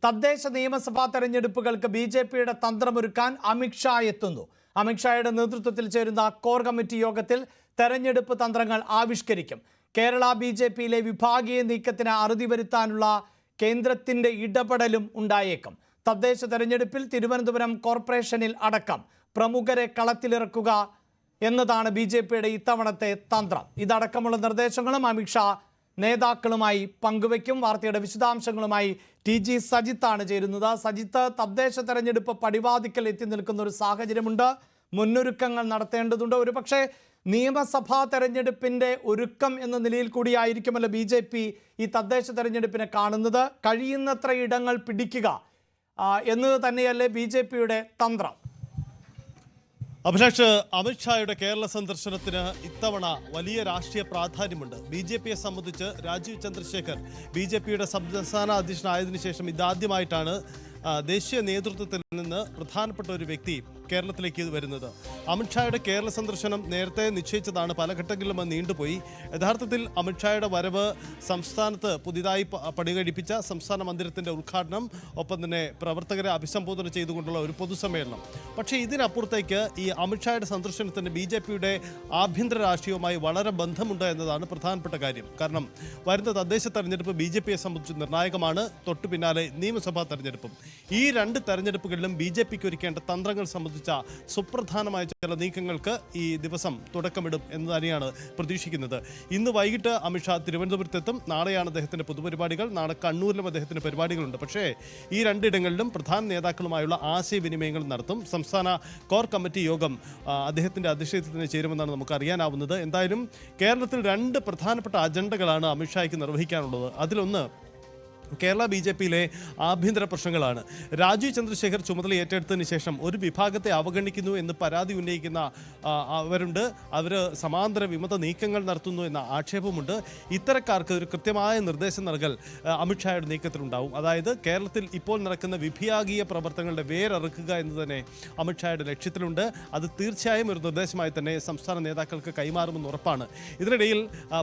തദ്ദേശ നിയമസഭാ തെരഞ്ഞെടുപ്പുകൾക്ക് ബി.ജെ.പിയുടെ തന്ത്രമൊരുക്കാൻ അമിത്ഷാ എത്തുന്നു. അമിത്ഷായുടെ നേതൃത്വത്തിൽ ചേരുന്ന കോർ കമ്മിറ്റി യോഗത്തിൽ തെരഞ്ഞെടുപ്പ് തന്ത്രങ്ങൾ ആവിഷ്കരിക്കും. കേരള ബി.ജെ.പിയിലെ വിഭാഗീയ നീക്കത്തിന് അറുതി വരുത്താനുള്ള കേന്ദ്രത്തിന്റെ ഇടപെടലും ഉണ്ടായേക്കും. തദ്ദേശ തെരഞ്ഞെടുപ്പിൽ തിരുവനന്തപുരം കോർപ്പറേഷനിൽ അടക്കം പ്രമുഖരെ കളത്തിലിറക്കുക എന്നതാണ് ബി.ജെ.പിയുടെ ഇത്തവണത്തെ തന്ത്രം. ഇതടക്കമുള്ള നിർദ്ദേശങ്ങളും അമിത്ഷാ നേതാക്കളുമായി പങ്കുവയ്ക്കും. വാർത്തയുടെ വിശദാംശങ്ങളുമായി ടി.ജി. സജിത്താണ് ചേരുന്നത്. സജിത്ത്, തദ്ദേശ തെരഞ്ഞെടുപ്പ് പടിവാതിക്കൽ എത്തി നിൽക്കുന്ന ഒരു സാഹചര്യമുണ്ട്. മുന്നൊരുക്കങ്ങൾ നടത്തേണ്ടതുണ്ട്. ഒരുപക്ഷെ നിയമസഭാ തെരഞ്ഞെടുപ്പിന്റെ ഒരുക്കം എന്ന നിലയിൽ കൂടിയായിരിക്കുമല്ലോ ബി.ജെ.പി ഈ തദ്ദേശ തെരഞ്ഞെടുപ്പിനെ കാണുന്നത്. കഴിയുന്നത്ര ഇടങ്ങൾ പിടിക്കുക എന്നത് തന്നെയല്ലേ ബി.ജെ.പിയുടെ തന്ത്രം? അഭിലാഷ്, അമിത്ഷായുടെ കേരള സന്ദർശനത്തിന് ഇത്തവണ വലിയ രാഷ്ട്രീയ പ്രാധാന്യമുണ്ട്. ബി.ജെ.പിയെ സംബന്ധിച്ച് രാജീവ് ചന്ദ്രശേഖർ ബി.ജെ.പിയുടെ സംസ്ഥാന അധ്യക്ഷനായതിനു ശേഷം ഇതാദ്യമായിട്ടാണ് ദേശീയ നേതൃത്വത്തിൽ നിന്ന് പ്രധാനപ്പെട്ട ഒരു വ്യക്തി കേരളത്തിലേക്ക് വരുന്നത്. അമിത്ഷായുടെ കേരള സന്ദർശനം നേരത്തെ നിശ്ചയിച്ചതാണ്, പല ഘട്ടങ്ങളിലും നീണ്ടുപോയി. യഥാർത്ഥത്തിൽ അമിത്ഷായുടെ വരവ് സംസ്ഥാനത്ത് പുതിയതായി പണികഴിപ്പിച്ച സംസ്ഥാന മന്ദിരത്തിൻ്റെ ഉദ്ഘാടനം, ഒപ്പം തന്നെ പ്രവർത്തകരെ അഭിസംബോധന ചെയ്തുകൊണ്ടുള്ള ഒരു പൊതുസമ്മേളനം. പക്ഷേ ഇതിനപ്പുറത്തേക്ക് ഈ അമിത്ഷായുടെ സന്ദർശനത്തിന് ബി.ജെ.പിയുടെ ആഭ്യന്തര രാഷ്ട്രീയവുമായി വളരെ ബന്ധമുണ്ട് എന്നതാണ് പ്രധാനപ്പെട്ട കാര്യം. കാരണം വരുന്ന തദ്ദേശ തെരഞ്ഞെടുപ്പ് ബി.ജെ.പിയെ സംബന്ധിച്ച് നിർണായകമാണ്. തൊട്ടു പിന്നാലെ നിയമസഭാ തെരഞ്ഞെടുപ്പും. ഈ രണ്ട് തെരഞ്ഞെടുപ്പുകളിലും ബി.ജെ.പിക്ക് ഒരുക്കേണ്ട തന്ത്രങ്ങൾ സംബന്ധിച്ച സുപ്രധാനമായ ചില നീക്കങ്ങൾക്ക് ഈ ദിവസം തുടക്കമിടും എന്ന് തന്നെയാണ് പ്രതീക്ഷിക്കുന്നത്. ഇന്ന് വൈകിട്ട് അമിത്ഷാ തിരുവനന്തപുരത്തെത്തും. നാളെയാണ് അദ്ദേഹത്തിന്റെ പൊതുപരിപാടികൾ. നാളെ കണ്ണൂരിലും അദ്ദേഹത്തിന് പരിപാടികളുണ്ട്. പക്ഷേ ഈ രണ്ടിടങ്ങളിലും പ്രധാന നേതാക്കളുമായുള്ള ആശയവിനിമയങ്ങൾ നടത്തും. സംസ്ഥാന കോർ കമ്മിറ്റി യോഗം അദ്ദേഹത്തിന്റെ അധ്യക്ഷതയിൽ ചേരുമെന്നാണ് നമുക്ക് അറിയാനാവുന്നത്. എന്തായാലും കേരളത്തിൽ രണ്ട് പ്രധാനപ്പെട്ട അജണ്ടകളാണ് അമിത്ഷായ്ക്ക് നിർവഹിക്കാനുള്ളത്. അതിലൊന്ന് കേരള ബി.ജെ.പിയിലെ ആഭ്യന്തര പ്രശ്നങ്ങളാണ്. രാജീവ് ചന്ദ്രശേഖർ ചുമതല ഏറ്റെടുത്തതിന് ശേഷം ഒരു വിഭാഗത്തെ അവഗണിക്കുന്നു എന്ന് പരാതി ഉന്നയിക്കുന്ന അവരുണ്ട്. അവർ സമാന്തര വിമത നീക്കങ്ങൾ നടത്തുന്നു എന്ന ആക്ഷേപമുണ്ട്. ഇത്തരക്കാർക്ക് ഒരു കൃത്യമായ നിർദ്ദേശം നൽകൽ അമിത്ഷായുടെ നീക്കത്തിലുണ്ടാവും. അതായത് കേരളത്തിൽ ഇപ്പോൾ നടക്കുന്ന വിഭാഗീയ പ്രവർത്തനങ്ങളുടെ വേരറുക്കുക എന്ന് തന്നെ അമിത്ഷായുടെ ലക്ഷ്യത്തിലുണ്ട്. അത് തീർച്ചയായും ഒരു നിർദ്ദേശമായി തന്നെ സംസ്ഥാന നേതാക്കൾക്ക് കൈമാറുമെന്ന് ഉറപ്പാണ്. ഇതിനിടയിൽ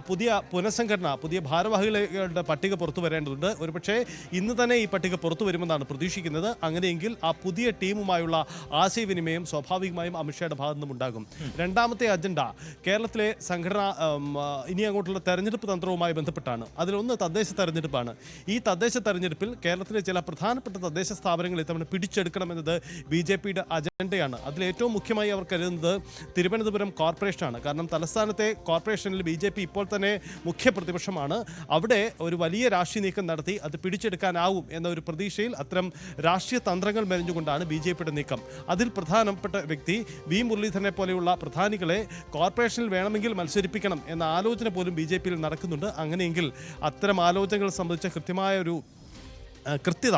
പുതിയ പുനഃസംഘടന, പുതിയ ഭാരവാഹികളുടെ പട്ടിക പുറത്തു വരേണ്ടതുണ്ട്. പക്ഷേ ഇന്ന് തന്നെ ഈ പട്ടിക പുറത്തു വരുമെന്നാണ് പ്രതീക്ഷിക്കുന്നത്. അങ്ങനെയെങ്കിൽ ആ പുതിയ ടീമുമായുള്ള ആശയവിനിമയം സ്വാഭാവികമായും അമിത്ഷായുടെ ഭാഗത്തു നിന്നും ഉണ്ടാകും. രണ്ടാമത്തെ അജണ്ട കേരളത്തിലെ സംഘടന ഇനി അങ്ങോട്ടുള്ള തെരഞ്ഞെടുപ്പ് തന്ത്രവുമായി ബന്ധപ്പെട്ടാണ്. അതിലൊന്ന് തദ്ദേശ തെരഞ്ഞെടുപ്പാണ്. ഈ തദ്ദേശ തെരഞ്ഞെടുപ്പിൽ കേരളത്തിലെ ചില പ്രധാനപ്പെട്ട തദ്ദേശ സ്ഥാപനങ്ങൾ ഇത്തവണ പിടിച്ചെടുക്കണമെന്നത് ബി.ജെ.പിയുടെ അജണ്ടയാണ്. അതിലേറ്റവും മുഖ്യമായി അവർ കരുതുന്നത് തിരുവനന്തപുരം കോർപ്പറേഷനാണ്. കാരണം തലസ്ഥാനത്തെ കോർപ്പറേഷനിൽ ബി.ജെ.പി ഇപ്പോൾ തന്നെ മുഖ്യ പ്രതിപക്ഷമാണ്. അവിടെ ഒരു വലിയ രാഷ്ട്രീയ നീക്കം നടത്തി അത് പിടിച്ചെടുക്കാനാവും എന്ന ഒരു പ്രതീക്ഷയിൽ അത്തരം രാഷ്ട്രീയ തന്ത്രങ്ങൾ മെനഞ്ഞുകൊണ്ടാണ് ബി.ജെ.പിയുടെ നീക്കം. അതിൽ പ്രധാനപ്പെട്ട വ്യക്തി വി മുരളീധരനെ പോലെയുള്ള പ്രധാനികളെ കോർപ്പറേഷനിൽ വേണമെങ്കിൽ മത്സരിപ്പിക്കണം എന്ന ആലോചന പോലും ബി.ജെ.പിയിൽ നടക്കുന്നുണ്ട്. അങ്ങനെയെങ്കിൽ അത്തരം ആലോചനകൾ സംബന്ധിച്ച കൃത്യമായ ഒരു കൃത്യത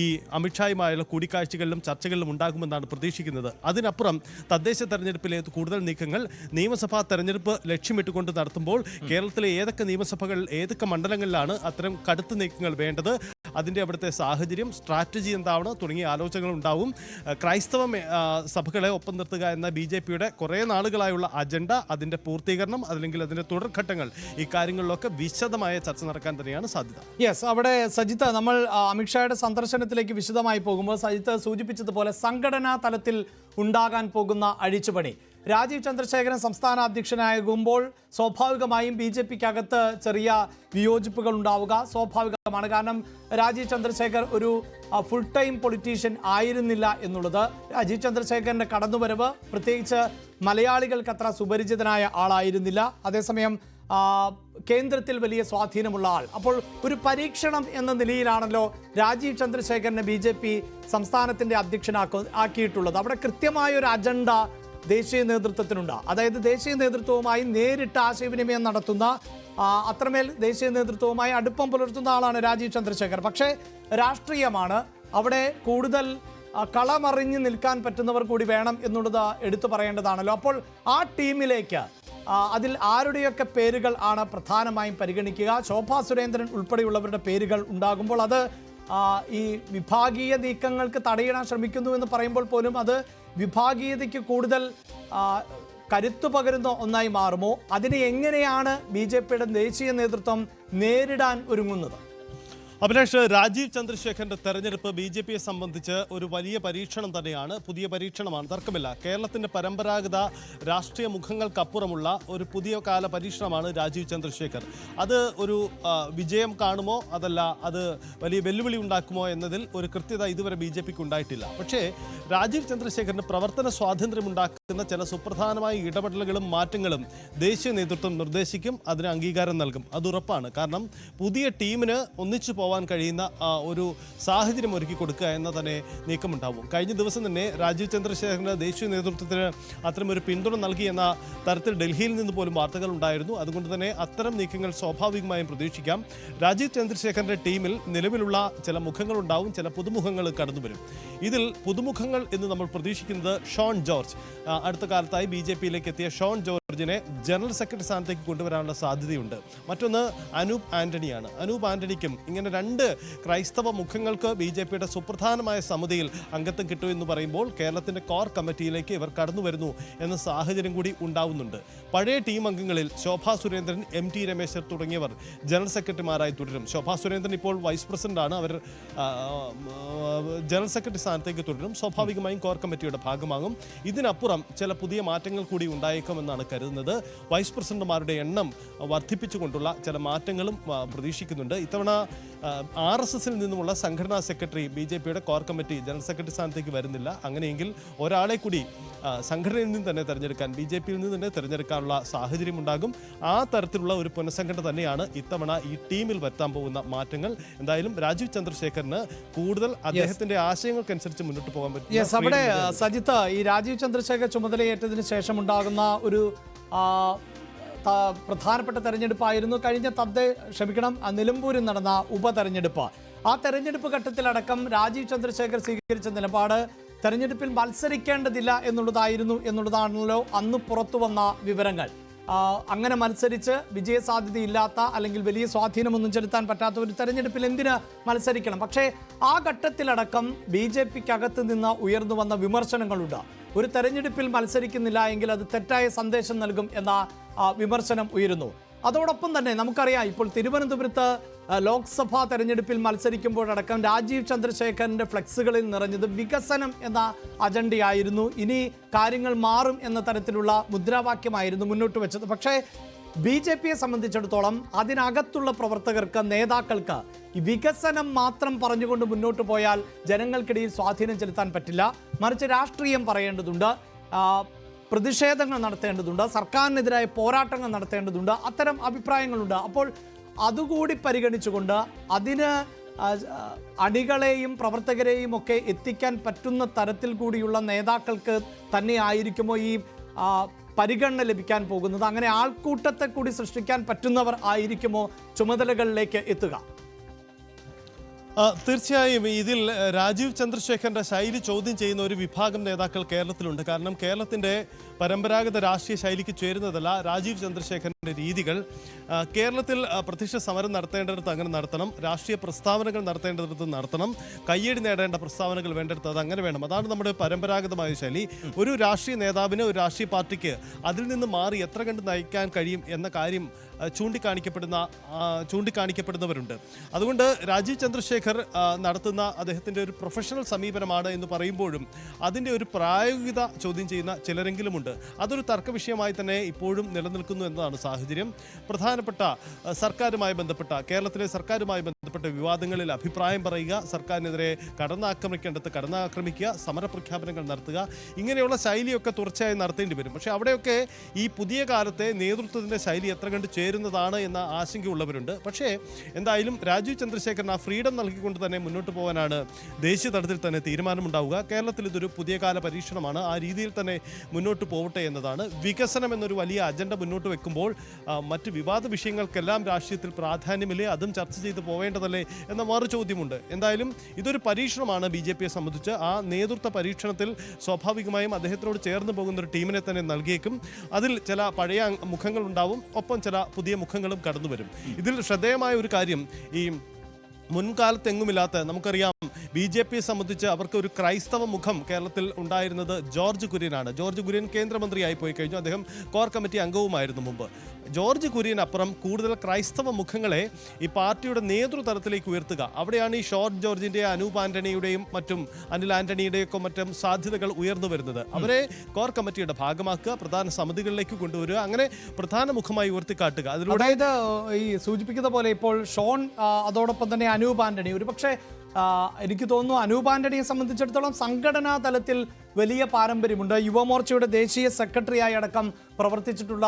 ഈ അമിത്ഷായുമായുള്ള കൂടിക്കാഴ്ചകളിലും ചർച്ചകളിലും ഉണ്ടാകുമെന്നാണ് പ്രതീക്ഷിക്കുന്നത്. അതിനപ്പുറം തദ്ദേശ തെരഞ്ഞെടുപ്പിലെ കൂടുതൽ നീക്കങ്ങൾ നിയമസഭാ തെരഞ്ഞെടുപ്പ് ലക്ഷ്യമിട്ടുകൊണ്ട് നടത്തുമ്പോൾ കേരളത്തിലെ ഏതൊക്കെ നിയമസഭകൾ, ഏതൊക്കെ മണ്ഡലങ്ങളിലാണ് അത്തരം കടുത്ത നീക്കങ്ങൾ വേണ്ടത്, അതിൻ്റെ അവിടുത്തെ സാഹചര്യം, സ്ട്രാറ്റജി എന്താവണം തുടങ്ങിയ ആലോചനകൾ ഉണ്ടാവും. ക്രൈസ്തവ സഭകളെ ഒപ്പം നിർത്തുക എന്ന ബി.ജെ.പിയുടെ കുറേ നാളുകളായുള്ള അജണ്ട, അതിൻ്റെ പൂർത്തീകരണം അല്ലെങ്കിൽ അതിൻ്റെ തുടർഘട്ടങ്ങൾ, ഈ കാര്യങ്ങളിലൊക്കെ വിശദമായ ചർച്ച നടക്കാൻ തന്നെയാണ് സാധ്യത. യെസ്, അവിടെ സജിത്ത്, നമ്മൾ അമിത്ഷായുടെ സന്ദർശനത്തിലേക്ക് വിശദമായി പോകുമ്പോൾ സജിത്ത് സൂചിപ്പിച്ചതുപോലെ സംഘടനാ തലത്തിൽ ഉണ്ടാകാൻ പോകുന്ന അഴിച്ചുപണി, രാജീവ് ചന്ദ്രശേഖരൻ സംസ്ഥാന അധ്യക്ഷനാകുമ്പോൾ സ്വാഭാവികമായും ബി.ജെ.പിക്കകത്ത് ചെറിയ വിയോജിപ്പുകൾ ഉണ്ടാവുക സ്വാഭാവികമാണ്. കാരണം രാജീവ് ചന്ദ്രശേഖർ ഒരു ഫുൾ ടൈം പൊളിറ്റീഷ്യൻ ആയിരുന്നില്ല എന്നുള്ളത്. രാജീവ് ചന്ദ്രശേഖരൻ്റെ കടന്നുവരവ് പ്രത്യേകിച്ച് മലയാളികൾക്ക് അത്ര സുപരിചിതനായ ആളായിരുന്നില്ല. അതേസമയം കേന്ദ്രത്തിൽ വലിയ സ്വാധീനമുള്ള ആൾ. അപ്പോൾ ഒരു പരീക്ഷണം എന്ന നിലയിലാണല്ലോ രാജീവ് ചന്ദ്രശേഖരനെ ബി.ജെ.പി സംസ്ഥാനത്തിൻ്റെ ആക്കിയിട്ടുള്ളത്. അവിടെ കൃത്യമായ ഒരു അജണ്ട ദേശീയ നേതൃത്വത്തിനുണ്ട്. അതായത് ദേശീയ നേതൃത്വവുമായി നേരിട്ട് ആശയവിനിമയം നടത്തുന്ന, അത്രമേൽ ദേശീയ നേതൃത്വവുമായി അടുപ്പം പുലർത്തുന്ന ആളാണ് രാജീവ് ചന്ദ്രശേഖർ. പക്ഷേ രാഷ്ട്രീയമാണ്, അവിടെ കൂടുതൽ കളമറിഞ്ഞ് നിൽക്കാൻ പറ്റുന്നവർ കൂടി വേണം എന്നുള്ളത് എടുത്തു പറയേണ്ടതാണല്ലോ. അപ്പോൾ ആ ടീമിലേക്ക് അതിൽ ആരുടെയൊക്കെ പേരുകൾ ആണ് പ്രധാനമായും പരിഗണിക്കുക? ശോഭാ സുരേന്ദ്രൻ ഉൾപ്പെടെയുള്ളവരുടെ പേരുകൾ ഉണ്ടാകുമ്പോൾ അത് ഈ വിഭാഗീയ നീക്കങ്ങൾക്ക് തടയിടാൻ ശ്രമിക്കുന്നു എന്ന് പറയുമ്പോൾ പോലും അത് വിഭാഗീയതയ്ക്ക് കൂടുതൽ കരുത്തു പകരുന്ന ഒന്നായി മാറുമോ? അതിനെ എങ്ങനെയാണ് ബി.ജെ.പിയുടെ ദേശീയ നേതൃത്വം നേരിടാൻ ഒരുങ്ങുന്നത്? അഭിലാഷ്, രാജീവ് ചന്ദ്രശേഖരന്റെ തെരഞ്ഞെടുപ്പ് BJPയെ സംബന്ധിച്ച് ഒരു വലിയ പരീക്ഷണം തന്നെയാണ്. പുതിയ പരീക്ഷണമാണ്, തർക്കമില്ല. കേരളത്തിന്റെ പരമ്പരാഗത രാഷ്ട്രീയ മുഖങ്ങൾക്കപ്പുറമുള്ള ഒരു പുതിയ കാല പരീക്ഷണമാണ് രാജീവ് ചന്ദ്രശേഖർ. അത് ഒരു വിജയം കാണുമോ അതല്ല അത് വലിയ വെല്ലുവിളി ഉണ്ടാക്കുമോ എന്നതിൽ ഒരു കൃത്യത ഇതുവരെ BJPക്ക് ഉണ്ടായിട്ടില്ല. പക്ഷേ രാജീവ് ചന്ദ്രശേഖരന് പ്രവർത്തന സ്വാതന്ത്ര്യമുണ്ടാക്കുന്ന ചില സുപ്രധാനമായ ഇടപെടലുകളും മാറ്റങ്ങളും ദേശീയ നേതൃത്വം നിർദ്ദേശിക്കും, അതിന് അംഗീകാരം നൽകും. അത് ഉറപ്പാണ്. കാരണം പുതിയ ടീമിന് ഒന്നിച്ചു പോവാൻ കഴിയുന്ന ഒരു സാഹചര്യം ഒരുക്കി കൊടുക്കുക എന്ന തന്നെ നീക്കമുണ്ടാവും. കഴിഞ്ഞ ദിവസം തന്നെ രാജീവ് ചന്ദ്രശേഖരന് ദേശീയ നേതൃത്വത്തിന് അത്തരമൊരു പിന്തുണ നൽകി എന്ന തരത്തിൽ ഡൽഹിയിൽ നിന്ന് പോലും വാർത്തകൾ ഉണ്ടായിരുന്നു. അതുകൊണ്ട് തന്നെ അത്തരം നീക്കങ്ങൾ സ്വാഭാവികമായും പ്രതീക്ഷിക്കാം. രാജീവ് ചന്ദ്രശേഖരന്റെ ടീമിൽ നിലവിലുള്ള ചില മുഖങ്ങളുണ്ടാവും, ചില പുതുമുഖങ്ങൾ കടന്നുവരും. ഇതിൽ പുതുമുഖങ്ങൾ എന്ന് നമ്മൾ പ്രതീക്ഷിക്കുന്നത് ഷോൺ ജോർജ്, അടുത്ത കാലത്തായി BJPയിലേക്ക് എത്തിയ ഷോൺ ജോർജിനെ ജനറൽ സെക്രട്ടറി സ്ഥാനത്തേക്ക് കൊണ്ടുവരാനുള്ള സാധ്യതയുണ്ട്. മറ്റൊന്ന് അനൂപ് ആന്റണിയാണ്. അനൂപ് ആന്റണിക്കും ഇങ്ങനെ രണ്ട് ക്രൈസ്തവ മുഖങ്ങൾക്ക് BJPയുടെ സുപ്രധാനമായ സമിതിയിൽ അംഗത്വം കിട്ടുമെന്ന് പറയുമ്പോൾ കേരളത്തിന്റെ കോർ കമ്മിറ്റിയിലേക്ക് ഇവർ കടന്നു വരുന്നു എന്ന സാഹചര്യം കൂടി ഉണ്ടാവുന്നുണ്ട്. പഴയ ടീം അംഗങ്ങളിൽ ശോഭാ സുരേന്ദ്രൻ, MT രമേശ് തുടങ്ങിയവർ ജനറൽ സെക്രട്ടറിമാരായി തുടരും. ശോഭാ സുരേന്ദ്രൻ ഇപ്പോൾ വൈസ് പ്രസിഡന്റാണ്. അവർ ജനറൽ സെക്രട്ടറി സ്ഥാനത്തേക്ക് തുടരും. സ്വാഭാവികമായും കോർ കമ്മിറ്റിയുടെ ഭാഗമാകും. ഇതിനപ്പുറം ചില പുതിയ മാറ്റങ്ങൾ കൂടി ഉണ്ടായേക്കുമെന്നാണ് കരുതുന്നത്. വൈസ് പ്രസിഡന്റുമാരുടെ എണ്ണം വർദ്ധിപ്പിച്ചുകൊണ്ടുള്ള ചില മാറ്റങ്ങളും പ്രതീക്ഷിക്കുന്നുണ്ട്. ഇത്തവണ RSSൽ നിന്നുമുള്ള സംഘടനാ സെക്രട്ടറി BJPയുടെ കോർ കമ്മിറ്റി ജനറൽ സെക്രട്ടറി സ്ഥാനത്തേക്ക് വരുന്നില്ല. അങ്ങനെയെങ്കിൽ ഒരാളെ കൂടി സംഘടനയിൽ നിന്ന് തന്നെ തിരഞ്ഞെടുക്കാൻ, BJPയിൽ നിന്ന് തന്നെ തിരഞ്ഞെടുക്കാനുള്ള സാഹചര്യം ഉണ്ടാകും. ആ തരത്തിലുള്ള ഒരു പുനഃസംഘടന തന്നെയാണ് ഇത്തവണ ഈ ടീമിൽ വരുത്താൻ പോകുന്ന മാറ്റങ്ങൾ. എന്തായാലും രാജീവ് ചന്ദ്രശേഖരന് കൂടുതൽ അദ്ദേഹത്തിന്റെ ആശയങ്ങൾക്കനുസരിച്ച് മുന്നോട്ട് പോകാൻ പറ്റും. അവിടെ സജിത്ത്, ഈ രാജീവ് ചന്ദ്രശേഖർ ചുമതലയേറ്റതിന് ശേഷം ഉണ്ടാകുന്ന ഒരു പ്രധാനപ്പെട്ട തെരഞ്ഞെടുപ്പായിരുന്നു നിലമ്പൂരിൽ നടന്ന ഉപതെരഞ്ഞെടുപ്പ്. ആ തെരഞ്ഞെടുപ്പ് ഘട്ടത്തിലടക്കം രാജീവ് ചന്ദ്രശേഖർ സ്വീകരിച്ച നിലപാട് തെരഞ്ഞെടുപ്പിൽ മത്സരിക്കേണ്ടതില്ല എന്നുള്ളതാണല്ലോ അന്ന് പുറത്തു വന്ന വിവരങ്ങൾ. അങ്ങനെ മത്സരിച്ച് വിജയസാധ്യതയില്ലാത്ത അല്ലെങ്കിൽ വലിയ സ്വാധീനമൊന്നും ചെലുത്താൻ പറ്റാത്ത ഒരു തെരഞ്ഞെടുപ്പിൽ എന്തിന് മത്സരിക്കണം? പക്ഷേ ആ ഘട്ടത്തിലടക്കം BJPക്കകത്ത് നിന്ന് ഉയർന്നു വന്ന വിമർശനങ്ങളുണ്ട്. ഒരു തെരഞ്ഞെടുപ്പിൽ മത്സരിക്കുന്നില്ല എങ്കിൽ അത് തെറ്റായ സന്ദേശം നൽകും എന്ന വിമർശനം ഉയരുന്നു. അതോടൊപ്പം തന്നെ നമുക്കറിയാം, ഇപ്പോൾ തിരുവനന്തപുരത്ത് ലോക്സഭാ തെരഞ്ഞെടുപ്പിൽ മത്സരിക്കുമ്പോഴടക്കം രാജീവ് ചന്ദ്രശേഖരന്റെ ഫ്ലെക്സുകളിൽ നിറഞ്ഞത് വികസനം എന്ന അജണ്ടയായിരുന്നു. ഇനി കാര്യങ്ങൾ മാറും എന്ന തരത്തിലുള്ള മുദ്രാവാക്യമായിരുന്നു മുന്നോട്ട് വെച്ചത്. പക്ഷേ BJPയെ സംബന്ധിച്ചിടത്തോളം അതിനകത്തുള്ള പ്രവർത്തകർക്ക്, നേതാക്കൾക്ക് ഈ വികസനം മാത്രം പറഞ്ഞുകൊണ്ട് മുന്നോട്ട് പോയാൽ ജനങ്ങൾക്കിടയിൽ സ്വാധീനം ചെലുത്താൻ പറ്റില്ല. മറിച്ച് രാഷ്ട്രീയം പറയേണ്ടതുണ്ട്, പ്രതിഷേധങ്ങൾ നടത്തേണ്ടതുണ്ട്, സർക്കാരിനെതിരായ പോരാട്ടങ്ങൾ നടത്തേണ്ടതുണ്ട്. അത്തരം അഭിപ്രായങ്ങളുണ്ട്. അപ്പോൾ അതുകൂടി പരിഗണിച്ചുകൊണ്ട് അതിന് അണികളെയും പ്രവർത്തകരെയും ഒക്കെ എത്തിക്കാൻ പറ്റുന്ന തരത്തിൽ കൂടിയുള്ള നേതാക്കൾക്ക് തന്നെ ആയിരിക്കുമോ ഈ പരിഗണന ലഭിക്കാൻ പോകുന്നത്? അങ്ങനെ ആൾക്കൂട്ടത്തെ കൂടി സൃഷ്ടിക്കാൻ പറ്റുന്നവർ ആയിരിക്കുമോ ചുമതലകളിലേക്ക് എത്തുക? തീർച്ചയായും ഇതിൽ രാജീവ് ചന്ദ്രശേഖരന്റെ ശൈലി ചോദ്യം ചെയ്യുന്ന ഒരു വിഭാഗം നേതാക്കൾ കേരളത്തിലുണ്ട്. കാരണം കേരളത്തിന്റെ പരമ്പരാഗത രാഷ്ട്രീയ ശൈലിക്ക് ചേരുന്നതല്ല രാജീവ് ചന്ദ്രശേഖരന്റെ രീതികൾ. കേരളത്തിൽ പ്രത്യക്ഷ സമരം നടത്തേണ്ടിടത്ത് അങ്ങനെ നടത്തണം, രാഷ്ട്രീയ പ്രസ്താവനകൾ നടത്തേണ്ടിടത്ത് നടത്തണം, കയ്യടി നേടേണ്ട പ്രസ്താവനകൾ വേണ്ടിടത്ത് അത് അങ്ങനെ വേണം. അതാണ് നമ്മുടെ പരമ്പരാഗതമായ ശൈലി. ഒരു രാഷ്ട്രീയ നേതാവിന്, ഒരു രാഷ്ട്രീയ പാർട്ടിക്ക് അതിൽ നിന്ന് മാറി എത്ര കണ്ട് നയിക്കാൻ കഴിയും എന്ന കാര്യം ചൂണ്ടിക്കാണിക്കപ്പെടുന്നവരുണ്ട്. അതുകൊണ്ട് രാജീവ് ചന്ദ്രശേഖർ നടത്തുന്ന അദ്ദേഹത്തിൻ്റെ ഒരു പ്രൊഫഷണൽ സമീപനമാണ് എന്ന് പറയുമ്പോഴും അതിൻ്റെ ഒരു പ്രായോഗികത ചോദ്യം ചെയ്യുന്ന ചിലരെങ്കിലുമുണ്ട്. അതൊരു തർക്ക വിഷയമായി തന്നെ ഇപ്പോഴും നിലനിൽക്കുന്നു എന്നതാണ് സാഹചര്യം. പ്രധാനപ്പെട്ട സർക്കാരുമായി ബന്ധപ്പെട്ട, കേരളത്തിലെ സർക്കാരുമായി ബന്ധപ്പെട്ട വിവാദങ്ങളിൽ അഭിപ്രായം പറയുക, സർക്കാരിനെതിരെ കടന്നാക്രമിക്കുക, സമരപ്രഖ്യാപനങ്ങൾ നടത്തുക, ഇങ്ങനെയുള്ള ശൈലിയൊക്കെ തുടർച്ചയായി നടത്തേണ്ടി വരും. പക്ഷേ അവിടെയൊക്കെ ഈ പുതിയ കാലത്തെ നേതൃത്വത്തിൻ്റെ ശൈലി എത്ര കണ്ട് ചേരുന്നതാണ് എന്ന ആശങ്കയുള്ളവരുണ്ട്. പക്ഷേ എന്തായാലും രാജീവ് ചന്ദ്രശേഖരൻ ആ ഫ്രീഡം നൽകിക്കൊണ്ട് തന്നെ മുന്നോട്ട് പോകാനാണ് ദേശീയ തലത്തിൽ തന്നെ തീരുമാനമുണ്ടാവുക. കേരളത്തിൽ ഇതൊരു പുതിയ കാല പരീക്ഷണമാണ്. ആ രീതിയിൽ തന്നെ മുന്നോട്ട് പോകട്ടെ എന്നതാണ്. വികസനം എന്നൊരു വലിയ അജണ്ട മുന്നോട്ട് വെക്കുമ്പോൾ മറ്റ് വിവാദ വിഷയങ്ങൾക്കെല്ലാം രാഷ്ട്രീയത്തിൽ പ്രാധാന്യമില്ലേ, അതും ചർച്ച ചെയ്ത് പോവേണ്ടതല്ലേ എന്ന മറു ചോദ്യമുണ്ട്. എന്തായാലും ഇതൊരു പരീക്ഷണമാണ് BJPയെ സംബന്ധിച്ച്. ആ നേതൃത്വ പരീക്ഷണത്തിൽ സ്വാഭാവികമായും അദ്ദേഹത്തിനോട് ചേർന്ന് പോകുന്ന ഒരു ടീമിനെ തന്നെ നൽകിയേക്കും. അതിൽ ചില പഴയ മുഖങ്ങൾ ഉണ്ടാവും, ഒപ്പം ചില പുതിയ മുഖങ്ങളും കടന്നു വരും. ഇതിൽ ശ്രദ്ധേയമായ ഒരു കാര്യം, ഈ മുൻകാലത്തെങ്ങുമില്ലാത്ത, നമുക്കറിയാം BJPയെ സംബന്ധിച്ച് അവർക്ക് ഒരു ക്രൈസ്തവ മുഖം കേരളത്തിൽ ഉണ്ടായിരുന്നത് ജോർജ് കുര്യനാണ്. ജോർജ് കുര്യൻ കേന്ദ്രമന്ത്രിയായി പോയി കഴിഞ്ഞു. അദ്ദേഹം കോർ കമ്മിറ്റി അംഗവുമായിരുന്നു മുമ്പ്. ജോർജ് കുര്യനപ്പുറം കൂടുതൽ ക്രൈസ്തവ മുഖങ്ങളെ ഈ പാർട്ടിയുടെ നേതൃതലത്തിലേക്ക് ഉയർത്തുക, അവിടെയാണ് ഈ ഷോൺ ജോർജിന്റെ, അനൂപ് ആന്റണിയുടെയും മറ്റും അനിൽ ആന്റണിയുടെയൊക്കെ മറ്റും സാധ്യതകൾ ഉയർന്നു വരുന്നത്. അവരെ കോർ കമ്മിറ്റിയുടെ ഭാഗമാക്കുക, പ്രധാന സമിതികളിലേക്ക് കൊണ്ടുവരിക, അങ്ങനെ പ്രധാന മുഖമായി ഉയർത്തിക്കാട്ടുക. അതിലൂടെ അതായത് ഈ സൂചിപ്പിക്കുന്ന പോലെ ഇപ്പോൾ ഷോൺ, അതോടൊപ്പം തന്നെ അനൂപ് ആന്റണി, ഒരുപക്ഷെ എനിക്ക് തോന്നുന്നു അനൂപ് ആന്റണിയെ സംബന്ധിച്ചിടത്തോളം സംഘടനാ തലത്തിൽ വലിയ പാരമ്പര്യമുണ്ട്. യുവമോർച്ചയുടെ ദേശീയ സെക്രട്ടറിയായി അടക്കം പ്രവർത്തിച്ചിട്ടുള്ള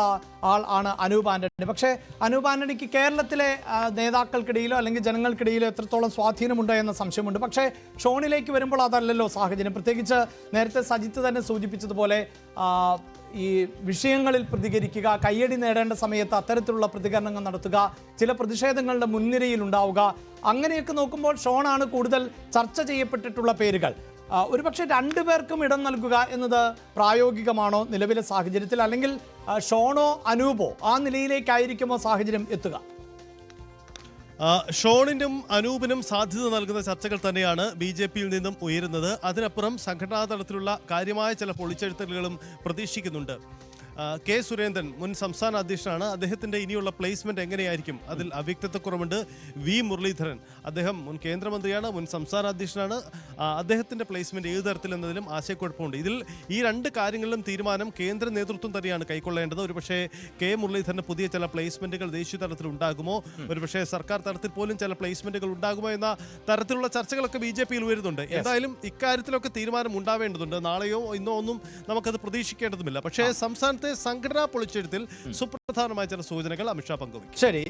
ആൾ ആണ് അനൂപ് ആന്റണി. പക്ഷേ അനൂപ് ആന്റണിക്ക് കേരളത്തിലെ നേതാക്കൾക്കിടയിലോ അല്ലെങ്കിൽ ജനങ്ങൾക്കിടയിലോ എത്രത്തോളം സ്വാധീനമുണ്ട് എന്ന സംശയമുണ്ട്. പക്ഷേ ഷോണിലേക്ക് വരുമ്പോൾ അതല്ലല്ലോ സാഹചര്യം. പ്രത്യേകിച്ച് നേരത്തെ സജിത്ത് തന്നെ സൂചിപ്പിച്ചതുപോലെ ഈ വിഷയങ്ങളിൽ പ്രതികരിക്കുക, കയ്യടി നേടേണ്ട സമയത്ത് അത്തരത്തിലുള്ള പ്രതികരണങ്ങൾ നടത്തുക, ചില പ്രതിഷേധങ്ങളുടെ മുൻനിരയിൽ ഉണ്ടാവുക, അങ്ങനെയൊക്കെ നോക്കുമ്പോൾ ഷോണാണ് കൂടുതൽ ചർച്ച ചെയ്യപ്പെട്ടിട്ടുള്ള പേരുകൾ. ഒരുപക്ഷെ രണ്ടുപേർക്കും ഇടം നൽകുക എന്നത് പ്രായോഗികമാണോ നിലവിലെ സാഹചര്യത്തിൽ, അല്ലെങ്കിൽ ഷോണോ അനൂപോ ആ നിലയിലേക്കായിരിക്കുമോ സാഹചര്യം എത്തുക? ഷോണിനും അനൂപിനും സാധ്യത നൽകുന്ന ചർച്ചകൾ തന്നെയാണ് BJPയിൽ നിന്നും ഉയരുന്നത്. അതിനപ്പുറം സംഘടനാ തലത്തിലുള്ള കാര്യമായ ചില പൊളിച്ചെഴുത്തലുകളും പ്രതീക്ഷിക്കുന്നുണ്ട്. കെ സുരേന്ദ്രൻ മുൻ സംസ്ഥാന അധ്യക്ഷനാണ്. അദ്ദേഹത്തിൻ്റെ ഇനിയുള്ള പ്ലേസ്മെന്റ് എങ്ങനെയായിരിക്കും, അതിൽ അവ്യക്തതക്കുറവുണ്ട്. വി മുരളീധരൻ, അദ്ദേഹം മുൻ കേന്ദ്രമന്ത്രിയാണ്, മുൻ സംസ്ഥാന അധ്യക്ഷനാണ്. അദ്ദേഹത്തിൻ്റെ പ്ലേസ്മെന്റ് ഏത് തരത്തിലെന്നതിലും ആശയക്കുഴപ്പമുണ്ട്. ഇതിൽ ഈ രണ്ട് കാര്യങ്ങളിലും തീരുമാനം കേന്ദ്ര നേതൃത്വം തന്നെയാണ് കൈക്കൊള്ളേണ്ടത്. ഒരുപക്ഷെ കെ മുരളീധരന് പുതിയ ചില പ്ലേസ്മെന്റുകൾ ദേശീയ തലത്തിൽ ഉണ്ടാകുമോ, ഒരുപക്ഷെ സർക്കാർ തലത്തിൽ പോലും ചില പ്ലേസ്മെന്റുകൾ ഉണ്ടാകുമോ എന്ന തരത്തിലുള്ള ചർച്ചകളൊക്കെ BJPയിൽ വരുന്നുണ്ട്. എന്തായാലും ഇക്കാര്യത്തിലൊക്കെ തീരുമാനം ഉണ്ടാവേണ്ടതുണ്ട്. നാളെയോ ഇന്നോ ഒന്നും നമുക്കത് പ്രതീക്ഷിക്കേണ്ടതുമില്ല. പക്ഷേ സംസ്ഥാനത്തെ സംഘടനാ പൊളിച്ചെഴുത്തിൽ സുപ്രധാനമായ ചില സൂചനകൾ അമിത്ഷാ പങ്കുവയ്ക്കും. ശരി.